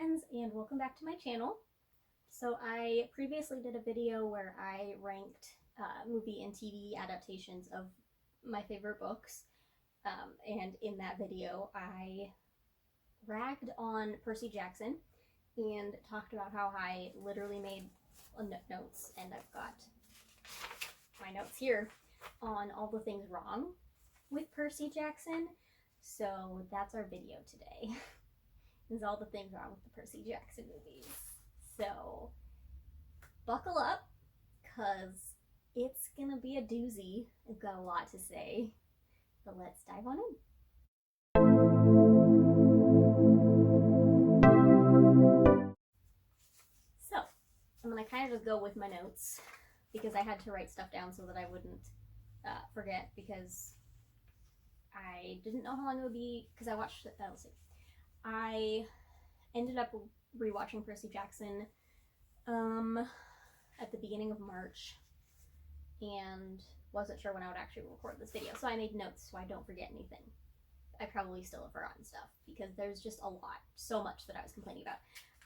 friends, and welcome back to my channel. So I previously did a video where I ranked movie and TV adaptations of my favorite books, and in that video I ragged on Percy Jackson and talked about how I literally made notes, and I've got my notes here on all the things wrong with Percy Jackson. So that's our video today. Is all the things wrong with the Percy Jackson movies. So buckle up, cause it's gonna be a doozy. I've got a lot to say, but let's dive on in. So I'm gonna kind of just go with my notes because I had to write stuff down so that I wouldn't forget, because I didn't know how long it would be, because I watched it. Let's see. I ended up rewatching Percy Jackson at the beginning of March and wasn't sure when I would actually record this video, so I made notes so I don't forget anything. I probably still have forgotten stuff because there's just a lot, so much that I was complaining about.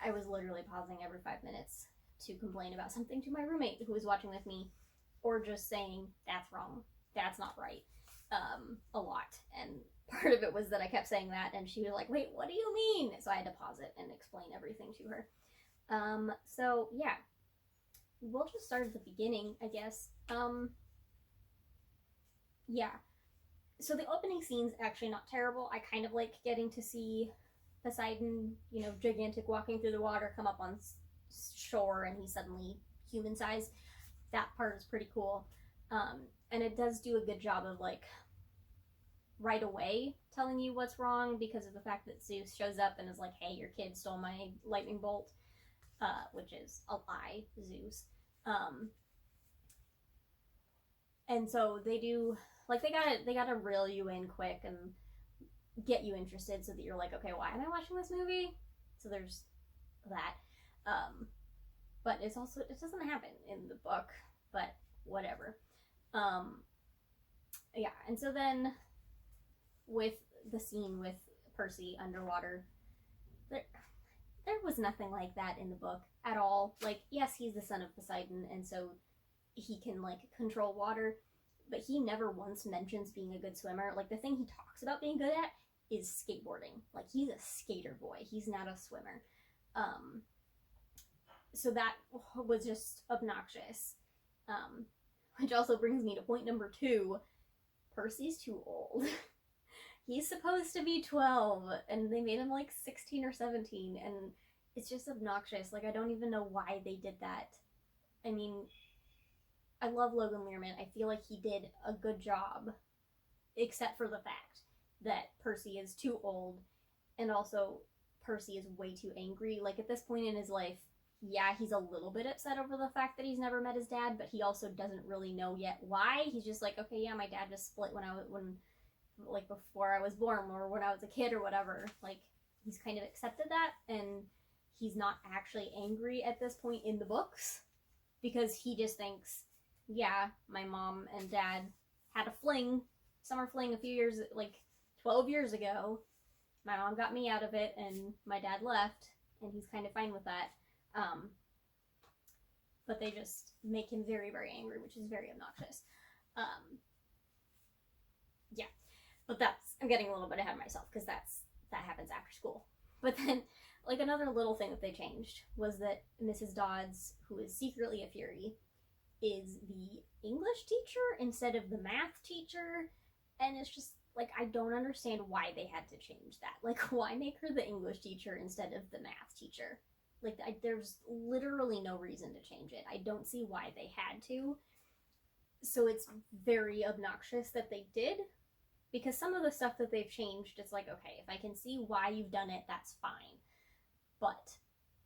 I was literally pausing every 5 minutes to complain about something to my roommate who was watching with me, or just saying, that's wrong, that's not right, a lot. And part of it was that I kept saying that, and she was like, wait, what do you mean? So I had to pause it and explain everything to her. So yeah, we'll just start at the beginning, I guess. Yeah. So the opening scene's actually not terrible. I kind of like getting to see Poseidon, you know, gigantic, walking through the water, come up on shore, and he's suddenly human size. That part is pretty cool. And it does do a good job of, like, right away telling you what's wrong, because of the fact that Zeus shows up and is like, hey, your kid stole my lightning bolt, which is a lie, Zeus. And so they do, like, they gotta reel you in quick and get you interested so that you're like, okay, why am I watching this movie? So there's that. But it's also, it doesn't happen in the book, but whatever. Yeah, and so then with the scene with Percy underwater, there was nothing like that in the book at all. Like, yes, he's the son of Poseidon, and so he can, like, control water, but he never once mentions being a good swimmer. Like, the thing he talks about being good at is skateboarding. Like, he's a skater boy, he's not a swimmer. So that was just obnoxious. Which also brings me to point number 2. Percy's too old. He's supposed to be 12, and they made him like 16 or 17, and it's just obnoxious. Like, I don't even know why they did that. I mean, I love Logan Lerman. I feel like he did a good job, except for the fact that Percy is too old, and also Percy is way too angry. Like, at this point in his life, yeah, he's a little bit upset over the fact that he's never met his dad, but he also doesn't really know yet why. He's just like, okay, yeah, my dad just split like before I was born, or when I was a kid, or whatever. Like, he's kind of accepted that, and he's not actually angry at this point in the books, because he just thinks, yeah, my mom and dad had a fling, summer fling, a few years, like 12 years ago. My mom got me out of it, and my dad left, and he's kind of fine with that. But they just make him very, very angry, which is very obnoxious. Yeah, but I'm getting a little bit ahead of myself, because that happens after school. But then, like, another little thing that they changed was that Mrs. Dodds, who is secretly a Fury, is the English teacher instead of the math teacher, and it's just, like, I don't understand why they had to change that. Like, why make her the English teacher instead of the math teacher? Like, there's literally no reason to change it. I don't see why they had to. So it's very obnoxious that they did, because some of the stuff that they've changed, it's like, okay, if I can see why you've done it, that's fine. But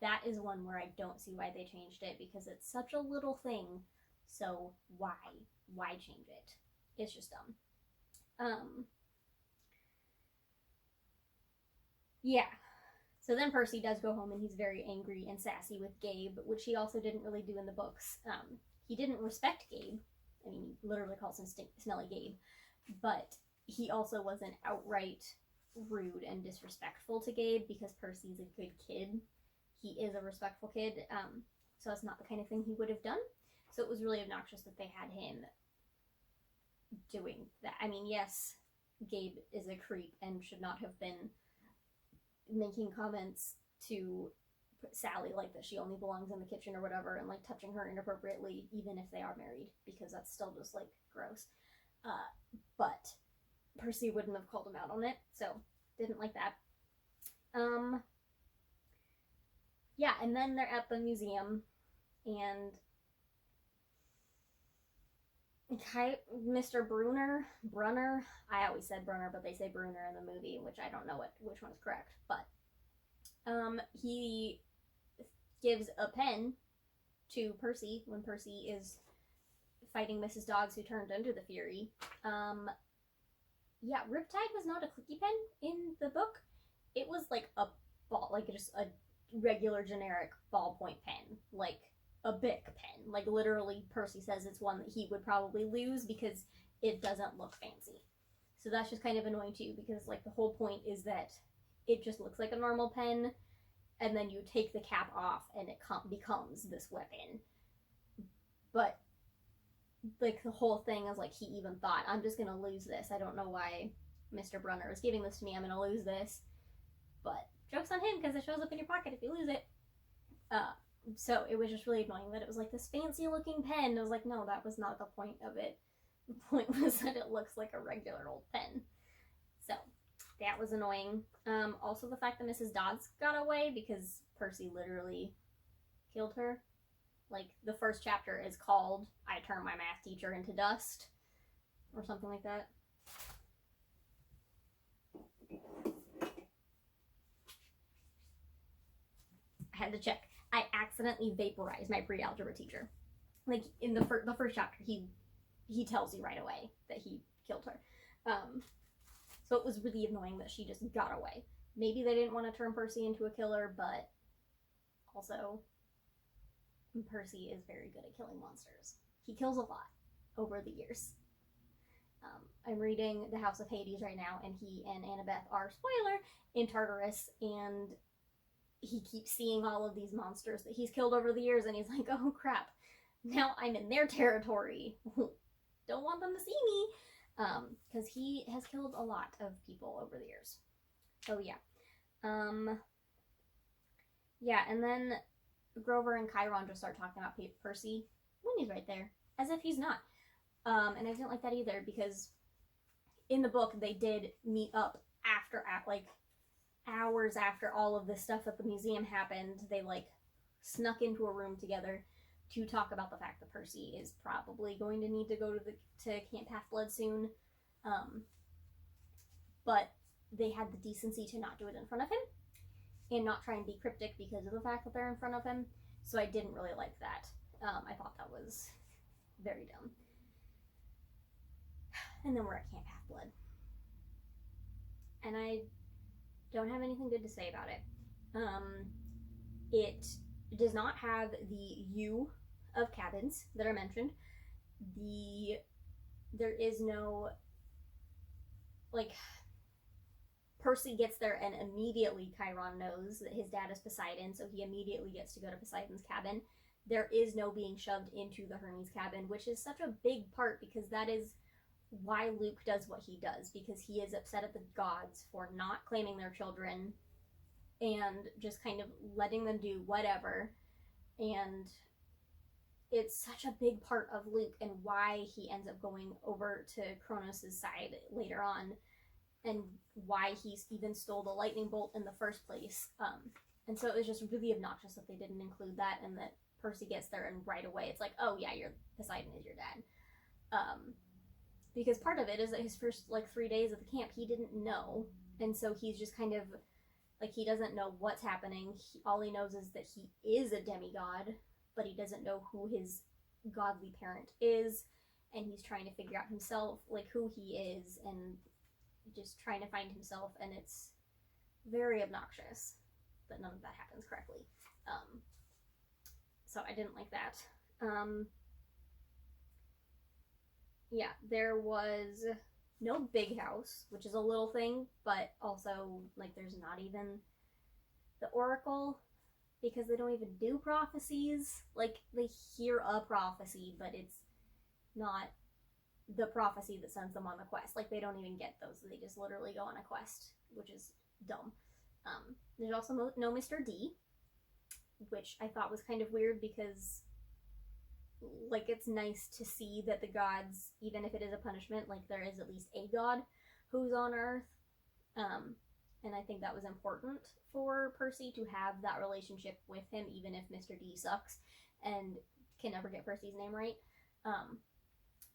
that is one where I don't see why they changed it, because it's such a little thing. So why change it? It's just dumb. Yeah. So then Percy does go home, and he's very angry and sassy with Gabe, which he also didn't really do in the books. He didn't respect Gabe. I mean, he literally calls him Smelly Gabe. But he also wasn't outright rude and disrespectful to Gabe, because Percy's a good kid. he is a respectful kid, so it's not the kind of thing he would have done. So it was really obnoxious that they had him doing that. I mean, yes, Gabe is a creep and should not have been making comments to Sally like that she only belongs in the kitchen or whatever, and like touching her inappropriately, even if they are married, because that's still just like gross. But Percy wouldn't have called him out on it, so didn't like that. Yeah, and then they're at the museum, and Mr. Brunner, I always said Brunner, but they say Brunner in the movie, which I don't know which one's correct, but he gives a pen to Percy when Percy is fighting Mrs. Doggs, who turned into the Fury. Yeah, Riptide was not a clicky pen in the book. It was like a ball, like just a regular generic ballpoint pen, like a Bic pen. Like literally, Percy says it's one that he would probably lose because it doesn't look fancy. So that's just kind of annoying too, because like the whole point is that it just looks like a normal pen, and then you take the cap off and it becomes this weapon. But like the whole thing is like he even thought, I'm just gonna lose this. I don't know why Mr. Brunner is giving this to me. I'm gonna lose this. But joke's on him, because it shows up in your pocket if you lose it. So it was just really annoying that it was like this fancy looking pen. I was like, no, that was not the point of it. The point was that it looks like a regular old pen. So that was annoying. Also the fact that Mrs. Dodds got away, because Percy literally killed her. Like, the first chapter is called I Turned My Math Teacher into Dust, or something like that. I had to check. I accidentally vaporized my pre-algebra teacher. Like, in the first chapter, he tells you right away that he killed her. So it was really annoying that she just got away. Maybe they didn't want to turn Percy into a killer, but also Percy is very good at killing monsters. He kills a lot over the years. I'm reading The House of Hades right now, and he and Annabeth are, spoiler, in Tartarus, and he keeps seeing all of these monsters that he's killed over the years, and he's like, oh crap, now I'm in their territory. Don't want them to see me. Because he has killed a lot of people over the years. So yeah. Yeah, and then Grover and Chiron just start talking about Percy when he's right there, as if he's not. And I didn't like that either, because in the book they did meet up after, like hours after all of this stuff at the museum happened. They like snuck into a room together to talk about the fact that Percy is probably going to need to go to Camp Half-Blood soon. But they had the decency to not do it in front of him and not try and be cryptic because of the fact that they're in front of him. So I didn't really like that. I thought that was very dumb. And then we're at Camp Half-Blood. And I don't have anything good to say about it. It does not have the U of cabins that are mentioned. There is no, like, Percy gets there and immediately Chiron knows that his dad is Poseidon, so he immediately gets to go to Poseidon's cabin. There is no being shoved into the Hermes cabin, which is such a big part, because that is why Luke does what he does, because he is upset at the gods for not claiming their children and just kind of letting them do whatever. And it's such a big part of Luke and why he ends up going over to Kronos' side later on, and why he even stole the lightning bolt in the first place. And so it was just really obnoxious that they didn't include that, and that Percy gets there and right away it's like, oh yeah, Poseidon is your dad. Because part of it is that his first 3 days at the camp, he didn't know, and so he's just kind of like, he doesn't know what's happening. All he knows is that he is a demigod, but he doesn't know who his godly parent is, and he's trying to figure out himself, like, who he is, and just trying to find himself, and it's very obnoxious that none of that happens correctly. So I didn't like that. Yeah, there was no big house, which is a little thing, but also, like, there's not even the Oracle. because they don't even do prophecies. Like, they hear a prophecy, but it's not the prophecy that sends them on the quest. Like, they don't even get those. They just literally go on a quest, which is dumb. There's also no Mr. D, which I thought was kind of weird because, like, it's nice to see that the gods, even if it is a punishment, like, there is at least a god who's on Earth. And I think that was important for Percy to have that relationship with him, even if Mr. D sucks and can never get Percy's name right. But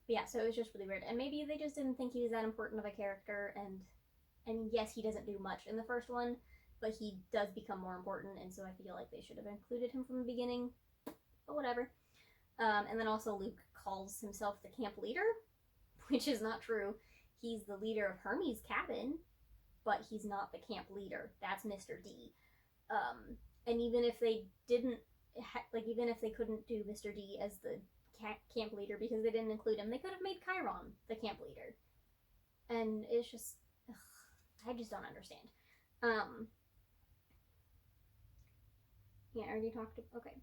yeah, so it was just really weird. And maybe they just didn't think he was that important of a character, and yes, he doesn't do much in the first one, but he does become more important, and so I feel like they should have included him from the beginning, but whatever. And then also Luke calls himself the camp leader, which is not true. He's the leader of Hermes' cabin, but he's not the camp leader. That's Mr. D. And even if they didn't, even if they couldn't do Mr. D as the camp leader because they didn't include him, they could have made Chiron the camp leader. And it's just, I just don't understand. Yeah, I already talked. Okay.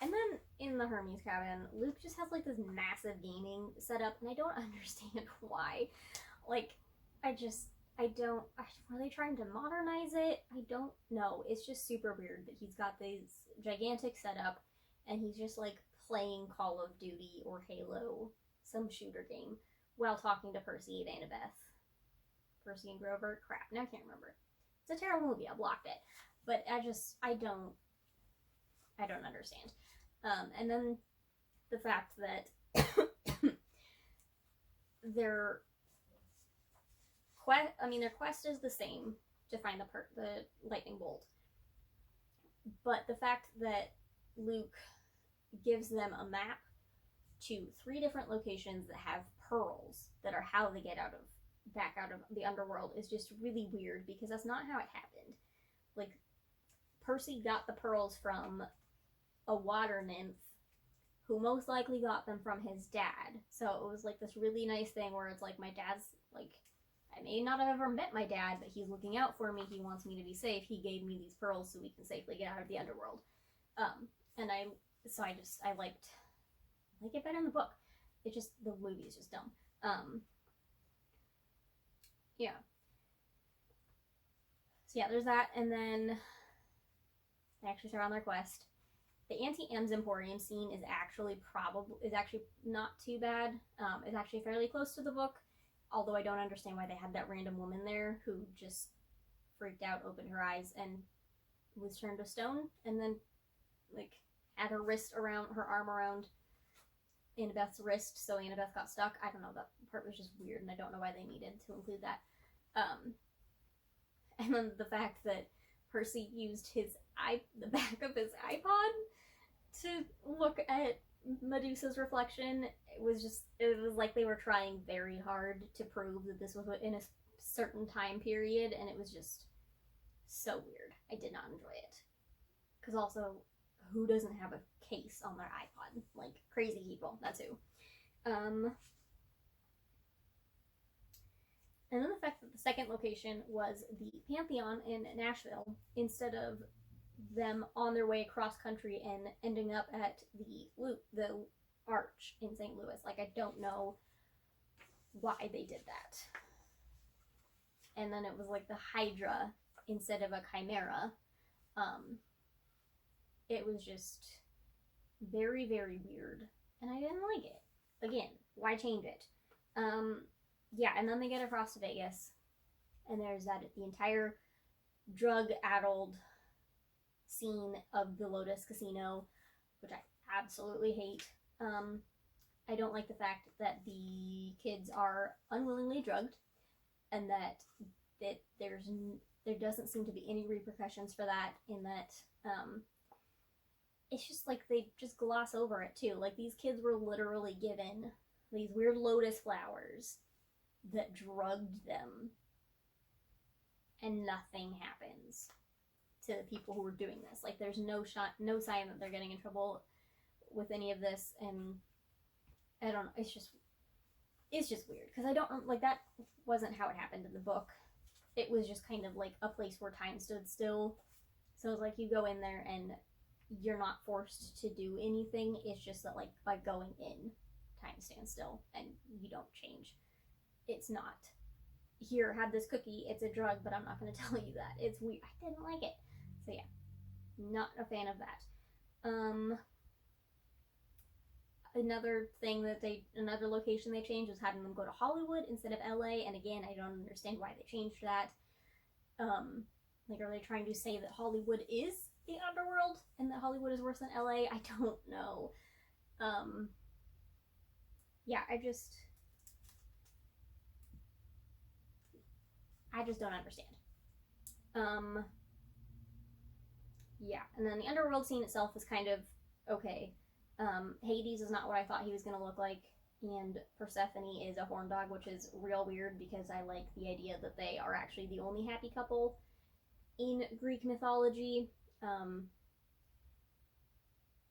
And then in the Hermes cabin, Luke just has like this massive gaming setup, and I don't understand why. Like, were they trying to modernize it? I don't know. It's just super weird that he's got this gigantic setup, and he's just like playing Call of Duty or Halo, some shooter game, while talking to Percy and Annabeth. Percy and Grover? Crap, now I can't remember. It's a terrible movie, I blocked it. But I don't understand. And then the fact that their quest is the same, to find the lightning bolt. But the fact that Luke gives them a map to 3 different locations that have pearls that are how they get back out of the underworld is just really weird, because that's not how it happened. Like, Percy got the pearls from a water nymph who most likely got them from his dad. So it was like this really nice thing where it's like, my dad's like, I may not have ever met my dad, but he's looking out for me. He wants me to be safe. He gave me these pearls so we can safely get out of the underworld. And I like it better in the book. It just, the movie is just dumb. Yeah. So yeah, there's that, and then they actually start on their quest. The Auntie M's Emporium scene is actually not too bad. It's actually fairly close to the book, although I don't understand why they had that random woman there who just freaked out, opened her eyes, and was turned to stone, and then like had her arm around Annabeth's wrist, so Annabeth got stuck. I don't know, that part was just weird, and I don't know why they needed to include that. And then the fact that Percy used the back of his iPod to look at Medusa's reflection. It was like they were trying very hard to prove that this was in a certain time period, and it was just so weird. I did not enjoy it. Because also, who doesn't have a case on their iPod? Like, crazy people, that's who. And then the fact that the second location was the Pantheon in Nashville, instead of them on their way across country and ending up at the Arch in St. Louis. Like, I don't know why they did that. And then it was like the Hydra instead of a Chimera. It was just very, very weird, and I didn't like it. Again, why change it? Yeah, and then they get across to Vegas, and there's the entire drug-addled scene of the Lotus Casino, which I absolutely hate. I don't like the fact that the kids are unwillingly drugged, and that there doesn't seem to be any repercussions for that, in that it's just like they just gloss over it too. Like, these kids were literally given these weird lotus flowers that drugged them, and nothing happens to the people who were doing this. Like, there's no sign that they're getting in trouble with any of this, and I don't know, it's just weird, because I don't, like, that wasn't how it happened in the book. It was just kind of like a place where time stood still, So it's like you go in there and you're not forced to do anything. It's just that like by going in, time stands still and you don't change. It's not, here, have this cookie, it's a drug, but I'm not going to tell you that. It's weird. I didn't like it. So yeah, not a fan of that. Another location they changed was having them go to Hollywood instead of LA, and again, I don't understand why they changed that. Like, are they trying to say that Hollywood is the underworld and that Hollywood is worse than LA? I don't know. Yeah, I just don't understand. Yeah, and then the underworld scene itself is kind of okay. Hades is not what I thought he was going to look like, and Persephone is a horn dog, which is real weird because I like the idea that they are actually the only happy couple in Greek mythology.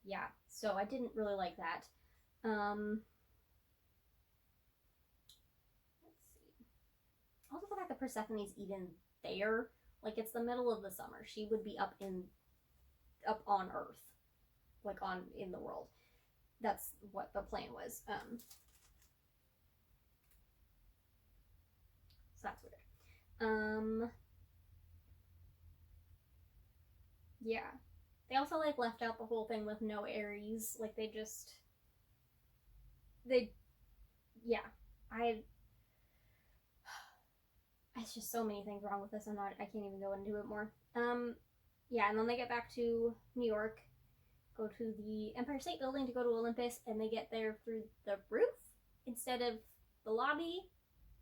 Yeah, so I didn't really like that. Let's see. Also, the fact that Persephone's even there, like it's the middle of the summer, she would be up on Earth, like in the world. That's what the plan was. So that's weird. Yeah. They also like left out the whole thing with no Ares. Like yeah. It's just so many things wrong with this. I can't even go into it more. Yeah, and then they get back to New York, go to the Empire State Building to go to Olympus, and they get there through the roof instead of the lobby,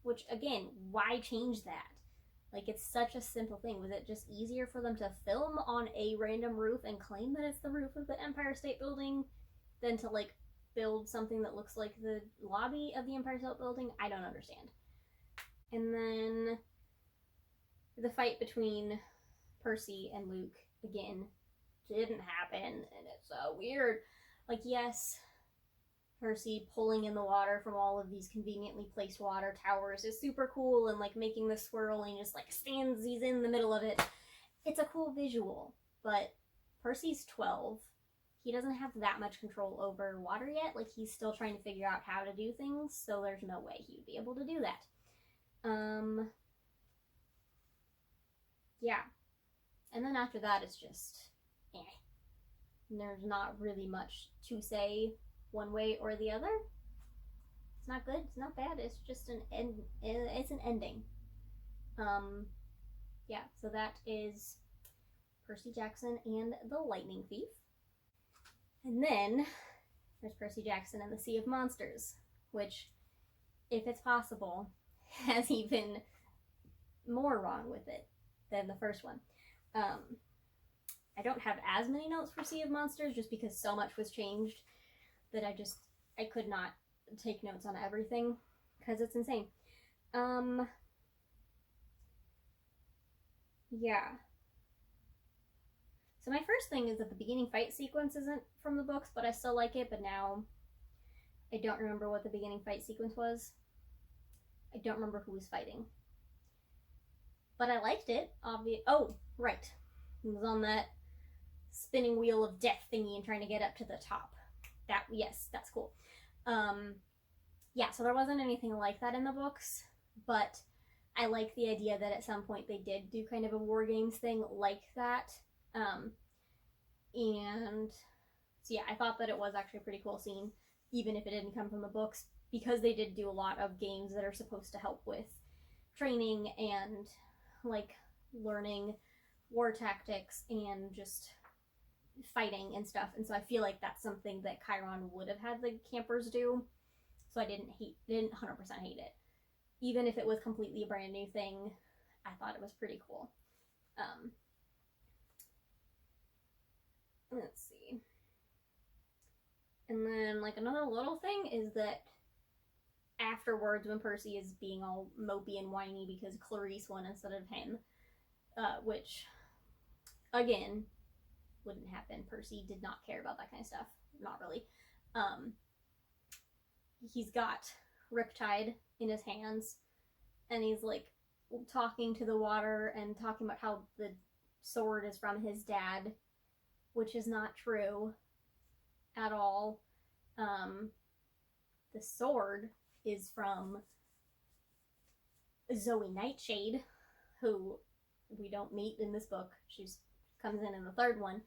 which, again, why change that? Like, it's such a simple thing. Was it just easier for them to film on a random roof and claim that it's the roof of the Empire State Building than to, like, build something that looks like the lobby of the Empire State Building? I don't understand. And then the fight between Percy and Luke, again, didn't happen, and it's so weird. Like, yes, Percy pulling in the water from all of these conveniently placed water towers is super cool, and like making the swirl and just like he's in the middle of it. It's a cool visual, but Percy's 12. He doesn't have that much control over water yet. Like, he's still trying to figure out how to do things, so there's no way he would be able to do that. Yeah. And then after that, it's just, There's not really much to say one way or the other. It's not good, it's not bad, it's just an ending. Yeah, so that is Percy Jackson and the Lightning Thief. And then there's Percy Jackson and the Sea of Monsters, which, if it's possible, has even more wrong with it than the first one. I don't have as many notes for Sea of Monsters just because so much was changed that I could not take notes on everything because it's insane. Yeah. So my first thing is that the beginning fight sequence isn't from the books, but I still like it, but now I don't remember what the beginning fight sequence was. I don't remember who was fighting. But I liked it. Oh, right. It was on that spinning wheel of death thingy and trying to get up to the top. Yes, that's cool. Yeah, so there wasn't anything like that in the books, but I like the idea that at some point they did do kind of a War Games thing like that. And so yeah, I thought that it was actually a pretty cool scene, even if it didn't come from the books, because they did do a lot of games that are supposed to help with training and like learning war tactics and just fighting and stuff. And so I feel like that's something that Chiron would have had the campers do. So I didn't 100% hate it. Even if it was completely a brand new thing, I thought it was pretty cool. Let's see. And then like another little thing is that afterwards, when Percy is being all mopey and whiny because Clarice won instead of him, which again wouldn't happen. Percy did not care about that kind of stuff. Not really. He's got Riptide in his hands, and he's like talking to the water and talking about how the sword is from his dad, which is not true at all. The sword is from Zoe Nightshade, who we don't meet in this book. She comes in the third one.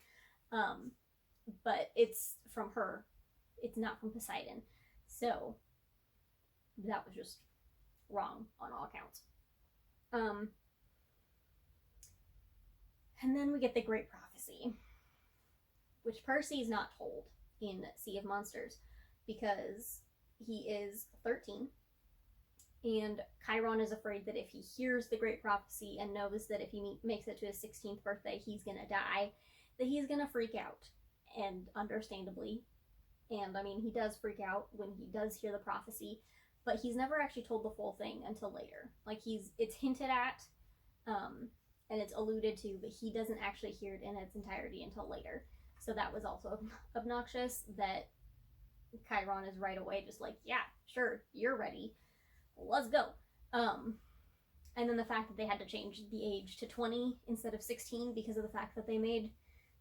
But it's from her. It's not from Poseidon. So that was just wrong on all accounts. And then we get the Great Prophecy, which Percy is not told in Sea of Monsters because he is 13, and Chiron is afraid that if he hears the Great Prophecy and knows that if he makes it to his 16th birthday he's gonna die, that he's gonna freak out, and understandably. And I mean, he does freak out when he does hear the prophecy, but he's never actually told the full thing until later. Like, it's hinted at, and it's alluded to, but he doesn't actually hear it in its entirety until later. So that was also obnoxious, that Chiron is right away just like, yeah, sure, you're ready, let's go. And then the fact that they had to change the age to 20 instead of 16 because of the fact that they made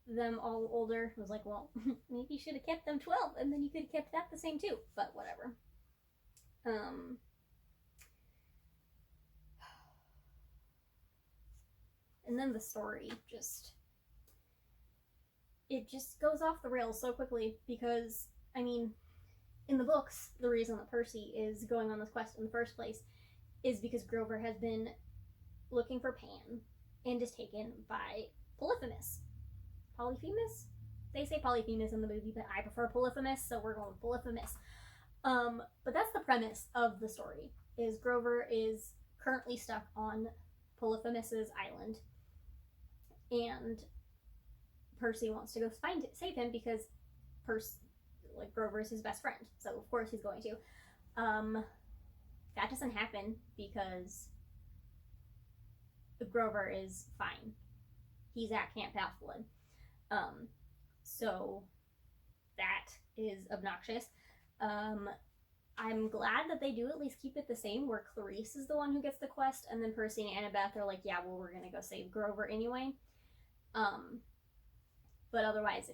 them all older, was like, well, maybe you should have kept them 12 and then you could have kept that the same too, but whatever. And then the story it just goes off the rails so quickly because, I mean, in the books, the reason that Percy is going on this quest in the first place is because Grover has been looking for Pan and is taken by Polyphemus. Polyphemus? They say Polyphemus in the movie, but I prefer Polyphemus, so we're going with Polyphemus. But that's the premise of the story, is Grover is currently stuck on Polyphemus's island, and Percy wants to go save him because Grover is his best friend, so of course he's going to. That doesn't happen because Grover is fine. He's at Camp Half-Blood. So that is obnoxious. I'm glad that they do at least keep it the same, where Clarice is the one who gets the quest, and then Percy and Annabeth are like, yeah, well, we're gonna go save Grover anyway. But otherwise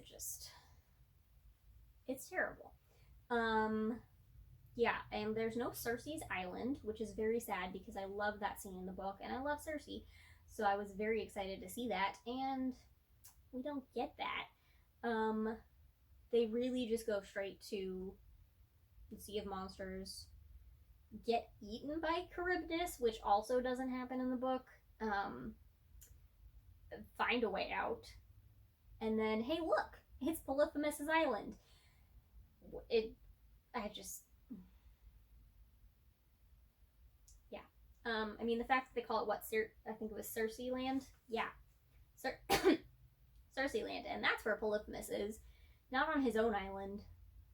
it's terrible. Yeah, and there's no Cersei's Island, which is very sad because I love that scene in the book, and I love Cersei, so I was very excited to see that, and we don't get that. They really just go straight to the Sea of Monsters, get eaten by Charybdis, which also doesn't happen in the book, find a way out, and then, hey, look, it's Polyphemus's island. I mean, the fact that they call it I think it was Cersei Land? Yeah. Cersei Land, and that's where Polyphemus is. Not on his own island,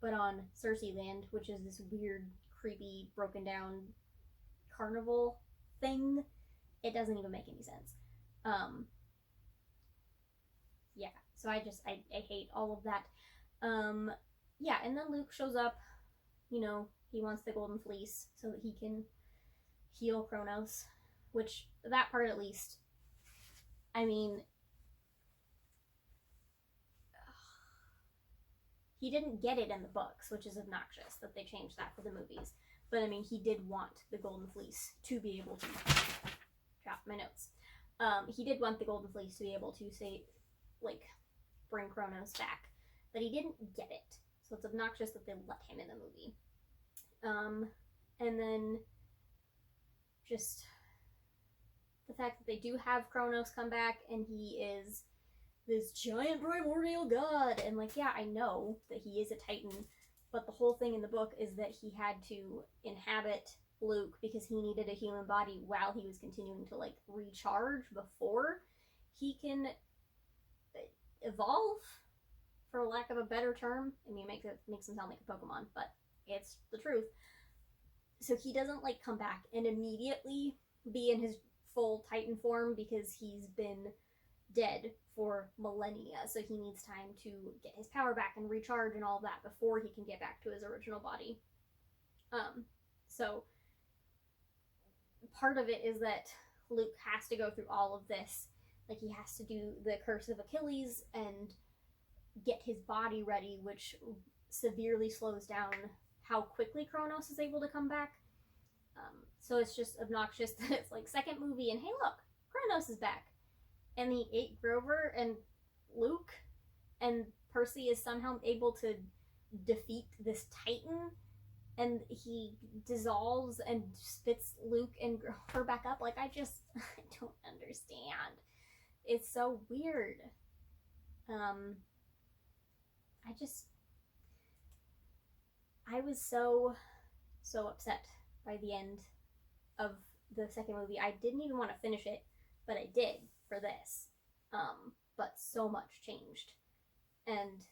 but on Cersei Land, which is this weird, creepy, broken down carnival thing. It doesn't even make any sense. Yeah, so I hate all of that. Yeah, and then Luke shows up. You know, he wants the Golden Fleece so that he can heal Kronos, which, that part at least, I mean, he didn't get it in the books, which is obnoxious that they changed that for the movies. But I mean, he did want the Golden Fleece to be able to drop my notes. He did want the Golden Fleece to be able to bring Kronos back, but he didn't get it. So it's obnoxious that they let him in the movie. And then just the fact that they do have Kronos come back and he is this giant primordial god, and yeah, I know that he is a Titan, but the whole thing in the book is that he had to inhabit Luke because he needed a human body while he was continuing to recharge before he can evolve, for lack of a better term. I mean, it makes him sound like a Pokemon, but it's the truth. So he doesn't come back and immediately be in his full Titan form because he's been dead for millennia, so he needs time to get his power back and recharge and all that before he can get back to his original body. So part of it is that Luke has to go through all of this Like, he has to do the Curse of Achilles and get his body ready, which severely slows down how quickly Kronos is able to come back. So it's just obnoxious that it's like second movie and hey look, Kronos is back. And he ate Grover and Luke, and Percy is somehow able to defeat this Titan, and he dissolves and spits Luke and her back up. Like, I don't understand. It's so weird. I was so upset by the end of the second movie. I didn't even want to finish it, but I did for this. But so much changed. And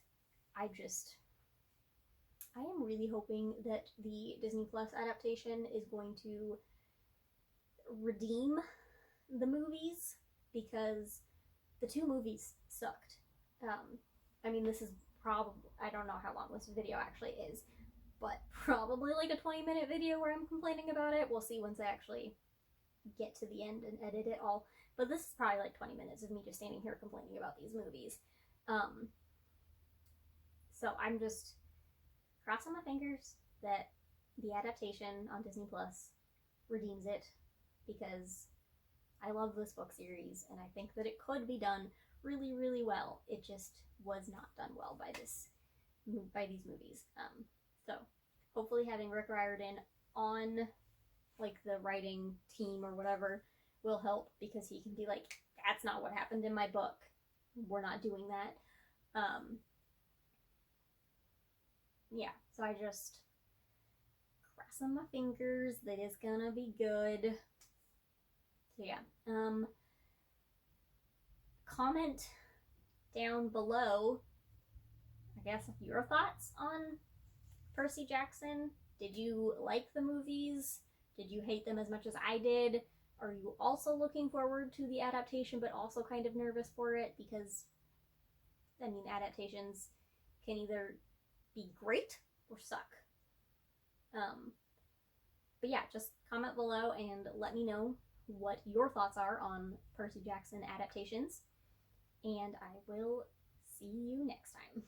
I am really hoping that the Disney Plus adaptation is going to redeem the movies, because the two movies sucked. I mean, this is probably, I don't know how long this video actually is, but probably like a 20-minute video where I'm complaining about it. We'll see once I actually get to the end and edit it all. But this is probably like 20 minutes of me just standing here complaining about these movies. So I'm just crossing my fingers that the adaptation on Disney Plus redeems it, because I love this book series and I think that it could be done really, really well. It just was not done well by these movies. So hopefully having Rick Riordan on like the writing team or whatever will help, because he can be like, that's not what happened in my book. We're not doing that. Yeah, so I just crossing my fingers that it's gonna be good. So yeah, comment down below, I guess, your thoughts on Percy Jackson. Did you like the movies? Did you hate them as much as I did? Are you also looking forward to the adaptation but also kind of nervous for it? Because, I mean, adaptations can either be great or suck. But yeah, just comment below and let me know what your thoughts are on Percy Jackson adaptations. And I will see you next time.